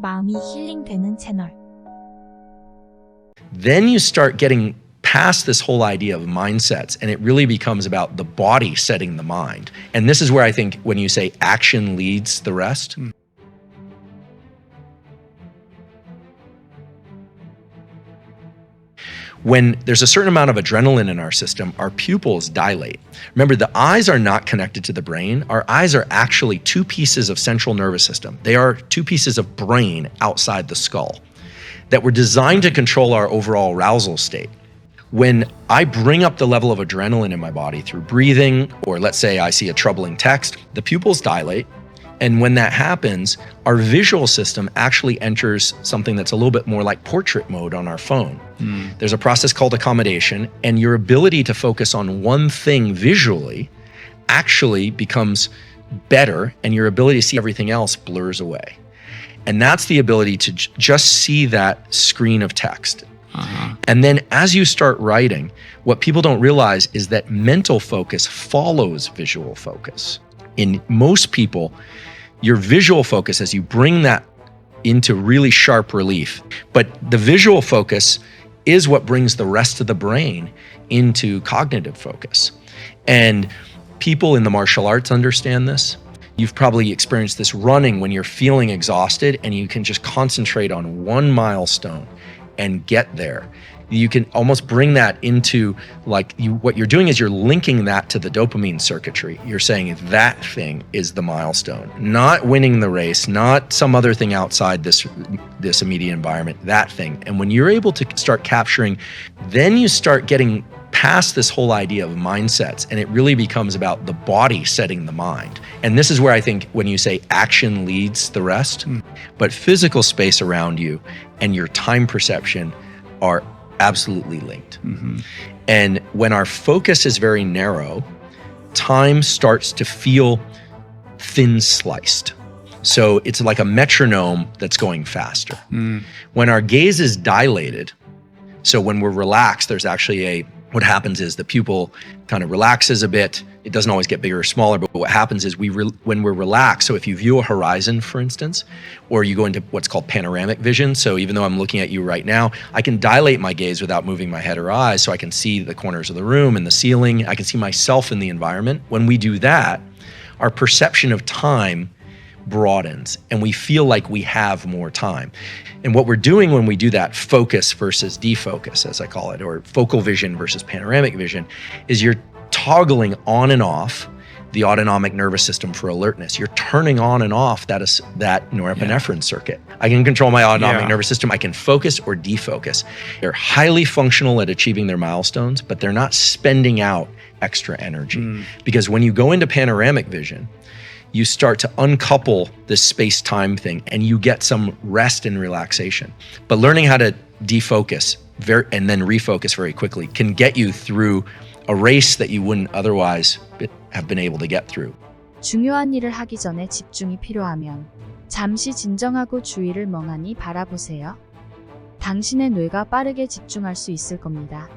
마음이 힐링되는 채널. Then you start getting past this whole idea of mindsets, and it really becomes about the body setting the mind. And this is where I think when you say action leads the rest, when there's a certain amount of adrenaline in our system, our pupils dilate. Remember, the eyes are not connected to the brain. Our eyes are actually two pieces of central nervous system. They are two pieces of brain outside the skull that were designed to control our overall arousal state. When I bring up the level of adrenaline in my body through breathing, or let's say I see a troubling text, the pupils dilate. And when that happens, our visual system actually enters something that's a little bit more like portrait mode on our phone. There's a process called accommodation, and your ability to focus on one thing visually actually becomes better, and your ability to see everything else blurs away. And that's the ability to just see that screen of text. And then as you start writing, what people don't realize is that mental focus follows visual focus. In most people, your visual focus, as you bring that into really sharp relief, but the visual focus is what brings the rest of the brain into cognitive focus. And people in the martial arts understand this. You've probably experienced this running when you're feeling exhausted and you can just concentrate on one milestone and get there. You can almost bring that into what you're doing is you're linking that to the dopamine circuitry. You're saying that thing is the milestone, not winning the race, not some other thing outside this immediate environment, that thing. And when you're able to start capturing, then you start getting past this whole idea of mindsets, and it really becomes about the body setting the mind. And this is where I think when you say action leads the rest, but physical space around you and your time perception are absolutely linked. And when our focus is very narrow, time starts to feel thin sliced. So it's like a metronome that's going faster. When our gaze is dilated, so when we're relaxed, there's actually what happens is the pupil kind of relaxes a bit. It doesn't always get bigger or smaller, but what happens is when we're relaxed, so if you view a horizon, for instance, or you go into what's called panoramic vision, so even though I'm looking at you right now, I can dilate my gaze without moving my head or eyes, so I can see the corners of the room and the ceiling. I can see myself in the environment. When we do that, our perception of time broadens and we feel like we have more time. And what we're doing when we do that focus versus defocus, as I call it, or focal vision versus panoramic vision, is you're toggling on and off the autonomic nervous system for alertness. You're turning on and off that norepinephrine circuit. I can control my autonomic nervous system. I can focus or defocus. They're highly functional at achieving their milestones, but they're not spending out extra energy. Because when you go into panoramic vision, you start to uncouple this space-time thing and you get some rest and relaxation. But learning how to defocus and then refocus very quickly can get you through a race that you wouldn't otherwise have been able to get through. 중요한 일을 하기 전에 집중이 필요하면 잠시 진정하고 주위를 멍하니 바라보세요. 당신의 뇌가 빠르게 집중할 수 있을 겁니다.